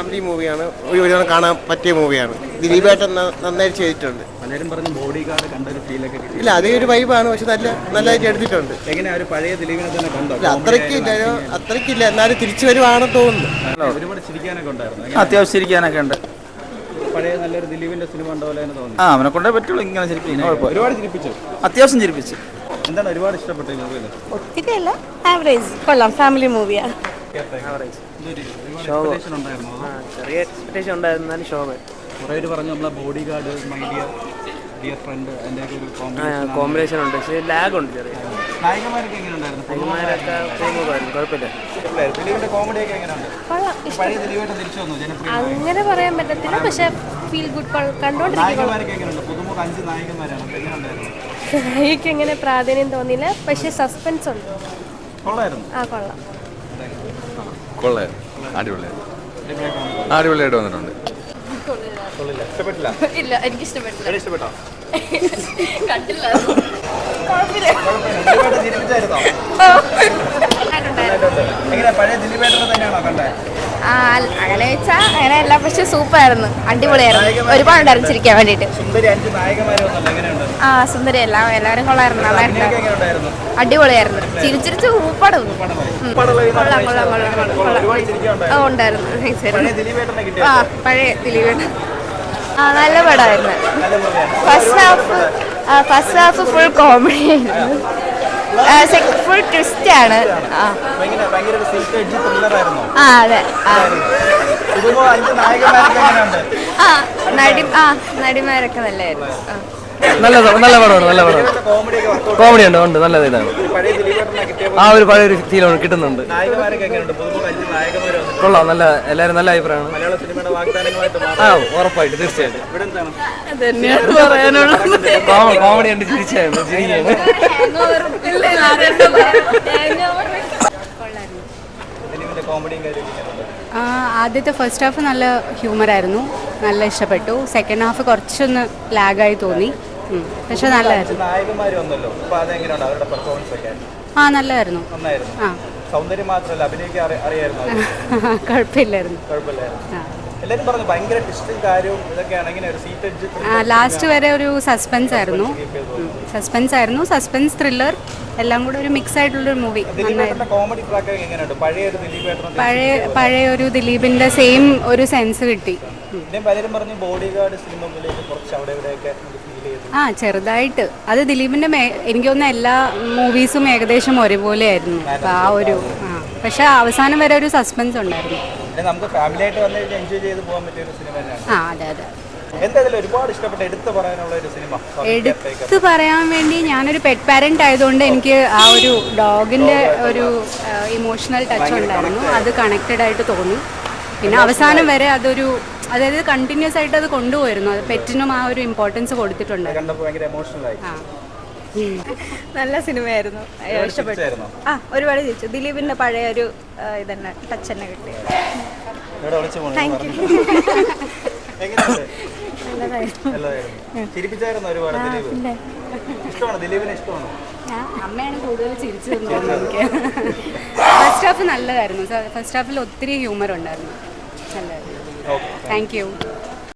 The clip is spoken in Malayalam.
ഫാമിലി മൂവിയാണ്. ഒരു കാണാൻ പറ്റിയ മൂവിയാണ്. ദിലീപേട്ടൻ നന്നായിട്ട് ചെയ്തിട്ടുണ്ട്. പലരും പറഞ്ഞു ബോഡി ഗാർഡ് കണ്ടൊരു ഫീലൊക്കെ കിട്ടി. ഇല്ല, അതേ ഒരു വൈബാണ്. പക്ഷെ നല്ലതായിട്ട് എടുത്തിട്ടുണ്ട്. എങ്ങനെയാ ഒരു പഴയ ദിലീപിനെ തന്നെ കണ്ടോ? അത്രയ്ക്കില്ല, എന്നാലും തിരിച്ചു വരുവാണെന്ന് തോന്നുന്നു. ഒരുപാട് ചിരിക്കാനൊക്കെ ഉണ്ടായിരുന്നു. അത്യാവശ്യം ചിരിക്കാനൊക്കെ ഉണ്ട്. പഴയ നല്ലൊരു ദിലീപിന്റെ സിനിമ ഉണ്ടോ എന്ന് തോന്നി. അവനെ കൊണ്ടേ പറ്റുള്ളൂ ഇങ്ങനെ ചിരിപ്പിക്കും. ഒരുപാട് ചിരിപ്പിച്ചു, അത്യാവശ്യം ചിരിപ്പിച്ചു. എന്താണ് ഒരുപാട് ഇഷ്ടപ്പെട്ട ഈ മൂവിയിൽ? ഒത്തിരി അല്ല, ആവറേജ്. കൊള്ളാം, ഫാമിലി മൂവിയാ. ചെറിയ എക്സ്പെക്ടേഷൻ ഉണ്ടായിരുന്നാലും ശോഭ. കുറേ പേര് പറഞ്ഞു നമ്മളെ body guard, my dear friend, അതിൻ്റെ ഒരു കോമ്പിനേഷൻ ഉണ്ട്. പക്ഷേ ലാഗ് ഉണ്ട് ചെറിയ. നായികമാരൊക്കെ എങ്ങനെ ഉണ്ടായിരുന്നു? കുഴപ്പമില്ല. ദിലീപിന്റെ കോമഡി ഒക്കെ എങ്ങനെയുണ്ട്? പഴയ ദിലീപായിട്ട് തിരിച്ചു വന്നു ജനപ്രിയ. അങ്ങനെ പറയാൻ പറ്റത്തില്ല, പക്ഷെ ഫീൽ ഗുഡ്. കണ്ടോണ്ടിരിക്കും. നായികമാരൊക്കെ എങ്ങനെയുണ്ട്? പുതുമുഖ 5 നായികമാരാണ്. എങ്ങനെയുണ്ടായിരുന്നു? എനിക്ക് അങ്ങനെ പ്രാധാന്യം തോന്നിയില്ല, പക്ഷെ സസ്പെൻസ് ഉണ്ട്. കൊള്ളായിരുന്നു. കൊള്ളാം. അടിപൊളിയായിട്ട് വന്നിട്ടുണ്ട്. ഇഷ്ടപ്പെട്ടില്ല? ഇല്ല, എനിക്ക് ഇഷ്ടപ്പെട്ടില്ല. ഇഷ്ടപ്പെട്ടോ? കണ്ടില്ല. എങ്ങനെ പഴയ ദിലീപേട്ടനെ തന്നെയാണോ കണ്ടത്? അങ്ങനെ വെച്ചാ അങ്ങനെയല്ല, പക്ഷെ സൂപ്പറായിരുന്നു, അടിപൊളിയായിരുന്നു. ഒരുപാടുണ്ടായിരുന്നു ചിരിക്കാൻ വേണ്ടിട്ട്. സുന്ദരി 5 നായകന്മാരെ വന്നല്ലോ, എങ്ങനെയുണ്ട്? സുന്ദരി എല്ലാവരും കൊള്ളായിരുന്നു, നന്നായിരുന്നു, അടിപൊളിയായിരുന്നു. ചിരിച്ചിരിച്ച് ഊപ്പാട് ഉണ്ടായിരുന്നു. പഴയ ദിലീപേട്ടൻ നല്ല പടമായിരുന്നു. ഫസ്റ്റ് ഹാഫ് ഫുൾ കോമഡി ആയിരുന്നു, ഫുൾ ട്വിസ്റ്റ് ആണ്. അതെ. നടിമാരൊക്കെ നല്ലതായിരുന്നു. നല്ല പടമാണ്, നല്ല പടമാണ്. കോമഡി ഉണ്ട്, നല്ല ഇതാണ്. ഒരു പഴയൊരു ഫീൽ കിട്ടുന്നുണ്ട്. കൊള്ളാം, നല്ല എല്ലാവരും നല്ല അഭിപ്രായമാണ്. ഉറപ്പായിട്ട്, തീർച്ചയായിട്ടും. കോമഡി ഉണ്ട്, ചിരിച്ചായിരുന്നു. ആദ്യത്തെ ഫസ്റ്റ് ഹാഫ് നല്ല ഹ്യൂമറായിരുന്നു, നല്ല ഇഷ്ടപ്പെട്ടു. സെക്കൻഡ് ഹാഫ് കുറച്ചൊന്ന് ലാഗായി തോന്നി, പക്ഷെ നല്ലതായിരുന്നു. നല്ലതായിരുന്നു. കുഴപ്പമില്ലായിരുന്നു. ലാസ്റ്റ് വരെ ഒരു സസ്പെൻസ് ആയിരുന്നു, സസ്പെൻസ് ത്രില്ലർ എല്ലാം കൂടെ ഒരു മിക്സ് ആയിട്ടുള്ളൊരു മൂവി. പഴയ ഒരു ദിലീപിന്റെ സെയിം ഒരു സെൻസ് കിട്ടി. ചെറുതായിട്ട്. അത് ദിലീപിന്റെ എനിക്ക് തോന്നുന്ന എല്ലാ മൂവീസും ഏകദേശം ഒരുപോലെ ആയിരുന്നു. പക്ഷെ അവസാനം വരെ ഒരു സസ്പെൻസ് ഉണ്ടായിരുന്നു. അതെ. എടുത്ത് പറയാൻ വേണ്ടി ഞാനൊരു പെറ്റ് പാരന്റ് ആയതുകൊണ്ട് എനിക്ക് ആ ഒരു ഡോഗിന്റെ ഒരു ഇമോഷണൽ ടച്ച് ഉണ്ടായിരുന്നു, അത് കണക്റ്റഡ് ആയിട്ട് തോന്നി. പിന്നെ അവസാനം വരെ അതായത് കണ്ടിന്യൂസ് ആയിട്ട് അത് കൊണ്ടുപോയിരുന്നു. അത് പെറ്റിനും ആ ഒരു ഇമ്പോർട്ടൻസ് കൊടുത്തിട്ടുണ്ടായിരുന്നു. നല്ല സിനിമയായിരുന്നു, ഇഷ്ടപ്പെട്ടു. ഒരുപാട് ചോദിച്ചു. ദിലീപിന്റെ പഴയ ഒരു ഇതന്നെ ടച്ച് തന്നെ കിട്ടി. Thank you. അമ്മയാണ് കൂടുതൽ ചിരിച്ചു തോന്നുന്നത് എനിക്ക്. ഫസ്റ്റ് ഹാഫ് നല്ലതായിരുന്നു. ഫസ്റ്റ് ഹാഫിൽ ഒത്തിരി ഹ്യൂമർ ഉണ്ടായിരുന്നു, നല്ലതായിരുന്നു. Thank you.